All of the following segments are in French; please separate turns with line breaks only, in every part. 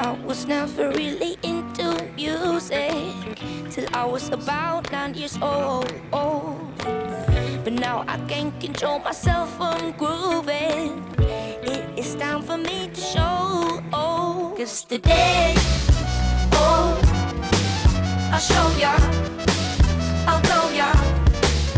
I was never really into music till I was about 9 years old. But now I can't control myself from grooving. It is time for me to show. 'Cause today, I'll show ya, I'll blow ya.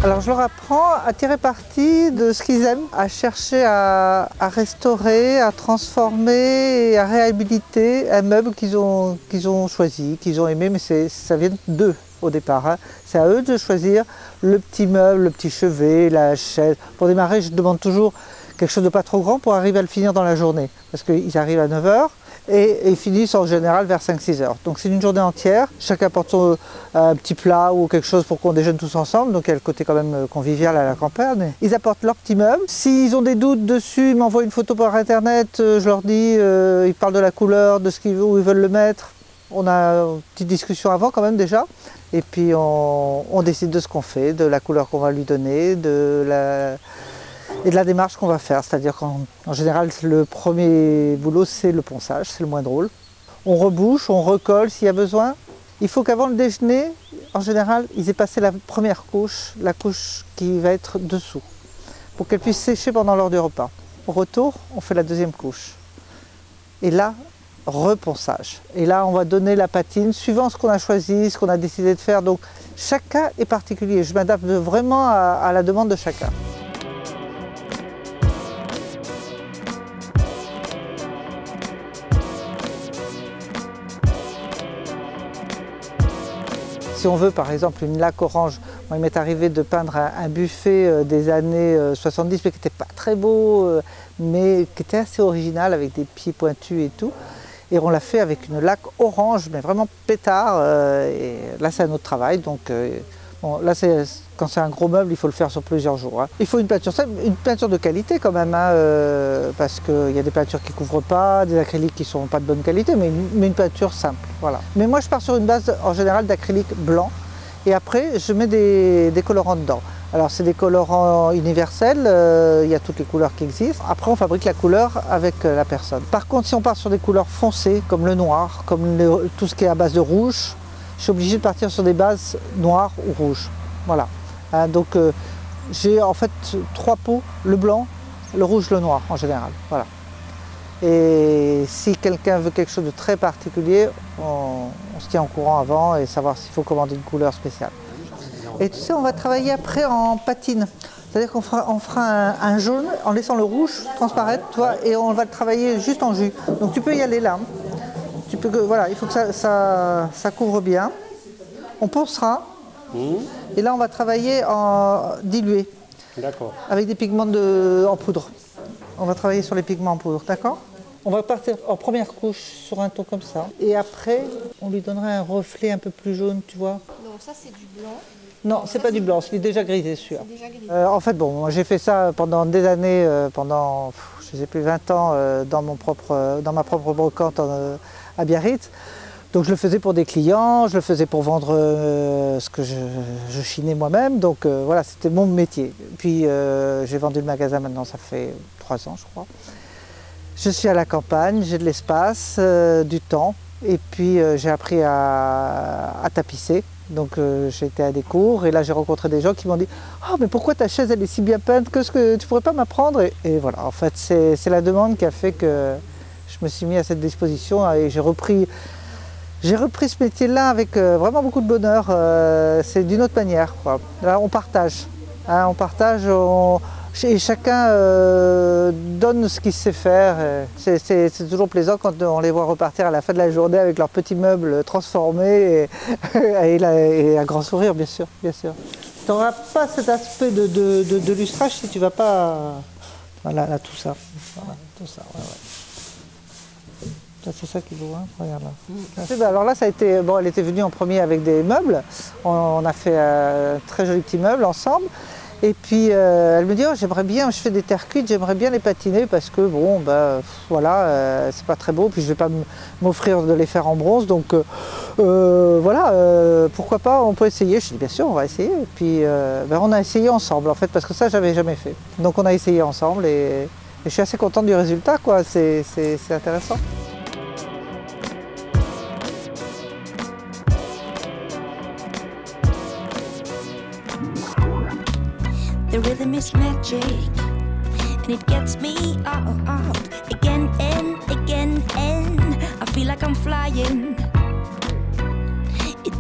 Alors je leur apprends à tirer parti de ce qu'ils aiment, à chercher à restaurer, à transformer et à réhabiliter un meuble qu'ils ont choisi, qu'ils ont aimé, mais ça vient d'eux au départ. Hein. C'est à eux de choisir le petit meuble, le petit chevet, la chaise. Pour démarrer, je demande toujours quelque chose de pas trop grand pour arriver à le finir dans la journée. Parce qu'ils arrivent à 9 h. Et ils finissent en général vers 5-6 heures. Donc c'est une journée entière, chacun porte un petit plat ou quelque chose pour qu'on déjeune tous ensemble, donc il y a le côté quand même convivial à la campagne. Ils apportent leur petit meuble, s'ils ont des doutes dessus, ils m'envoient une photo par internet, je leur dis, ils parlent de la couleur, de où ils veulent le mettre. On a une petite discussion avant quand même déjà, et puis on décide de ce qu'on fait, de la couleur qu'on va lui donner, et de la démarche qu'on va faire, c'est-à-dire qu'en général le premier boulot c'est le ponçage, c'est le moins drôle. On rebouche, on recolle s'il y a besoin. Il faut qu'avant le déjeuner, en général, ils aient passé la première couche, la couche qui va être dessous, pour qu'elle puisse sécher pendant l'heure du repas. Au retour, on fait la deuxième couche. Et là, reponçage. Et là, on va donner la patine suivant ce qu'on a choisi, ce qu'on a décidé de faire. Donc chaque cas est particulier, je m'adapte vraiment à la demande de chacun. Si on veut par exemple une laque orange, moi, il m'est arrivé de peindre un buffet des années 70 mais qui n'était pas très beau, mais qui était assez original avec des pieds pointus et tout. Et on l'a fait avec une laque orange, mais vraiment pétard. Et là c'est un autre travail, donc bon, là quand c'est un gros meuble, il faut le faire sur plusieurs jours. Hein. Il faut une peinture de qualité quand même, hein, parce qu'il y a des peintures qui ne couvrent pas, des acryliques qui ne sont pas de bonne qualité, mais une peinture simple. Voilà. Mais moi je pars sur une base en général d'acrylique blanc, et après je mets des colorants dedans. Alors c'est des colorants universels, il y a toutes les couleurs qui existent. Après on fabrique la couleur avec la personne. Par contre si on part sur des couleurs foncées, comme le noir, comme tout ce qui est à base de rouge, je suis obligé de partir sur des bases noires ou rouges. Voilà. Donc j'ai en fait 3 pots, le blanc, le rouge, le noir en général. Voilà. Et si quelqu'un veut quelque chose de très particulier, on se tient au courant avant et savoir s'il faut commander une couleur spéciale. Et tu sais, on va travailler après en patine. C'est-à-dire qu'on fera un jaune en laissant le rouge transparaître, toi, et on va le travailler juste en jus. Donc tu peux y aller là. Voilà, il faut que ça couvre bien. On poncera. Et là, on va travailler en dilué. D'accord. Avec des pigments en poudre. On va travailler sur les pigments en poudre, d'accord? On va partir en première couche sur un ton comme ça. Et après, on lui donnera un reflet un peu plus jaune, tu vois.
Non, ça c'est du blanc.
Non, c'est pas du blanc, c'est déjà grisé, sûr. En fait, bon, j'ai fait ça pendant des années, pendant, je sais plus, 20 ans, dans ma propre brocante à Biarritz. Donc je le faisais pour des clients, je le faisais pour vendre ce que je chinais moi-même, donc voilà, c'était mon métier. Puis j'ai vendu le magasin maintenant, ça fait 3 ans je crois. Je suis à la campagne, j'ai de l'espace, du temps, et puis j'ai appris à tapisser. Donc j'ai été à des cours et là j'ai rencontré des gens qui m'ont dit « Oh mais pourquoi ta chaise elle est si bien peinte, qu'est-ce que tu pourrais pas m'apprendre ?» et voilà, en fait c'est la demande qui a fait que je me suis mis à cette disposition et j'ai repris ce métier-là avec vraiment beaucoup de bonheur, c'est d'une autre manière, quoi. Là on partage, hein, et chacun donne ce qu'il sait faire. C'est toujours plaisant quand on les voit repartir à la fin de la journée avec leurs petits meubles transformés et un grand sourire, bien sûr. Tu n'auras pas cet aspect de lustrage si tu ne vas pas... Voilà, là, tout ça. Voilà, tout ça, ouais. C'est ça qu'il faut, hein, regarde là. Alors là, ça a été, bon, elle était venue en premier avec des meubles. On a fait un très joli petit meuble ensemble. Et puis elle me dit oh, j'aimerais bien, je fais des terres cuites, j'aimerais bien les patiner parce que bon, bah, voilà, c'est pas très beau, puis je vais pas m'offrir de les faire en bronze, donc voilà, pourquoi pas, on peut essayer. Je dis bien sûr, on va essayer. Et puis ben, on a essayé ensemble en fait, parce que ça j'avais jamais fait. Donc on a essayé ensemble et je suis assez contente du résultat, quoi. C'est intéressant.
this magic, and it gets me up again and again, and I feel like I'm flying. It